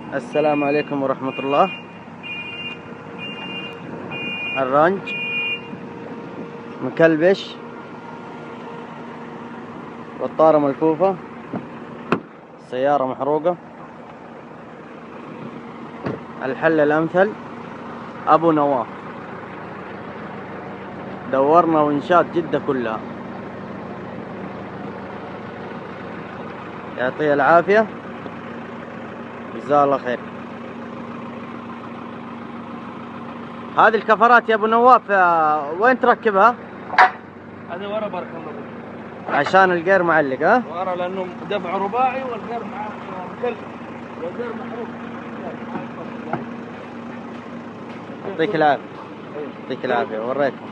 السلام عليكم ورحمة الله. الرنج مكلبش، بطارة ملفوفة، سيارة محروقة. الحل الأمثل أبو نواف. دورنا وإنشاءات جدة كلها. يعطيه العافية، جزاه الله خير. هذه الكفرات يا ابو نواف وين تركبها؟ هذا ورا بارك الله فيك. عشان الجير معلق. ها؟ ورا لانه دفع رباعي والغير معاه مكلف والغير محروق. يعطيك العافية، يعطيك العافية. وريتكم.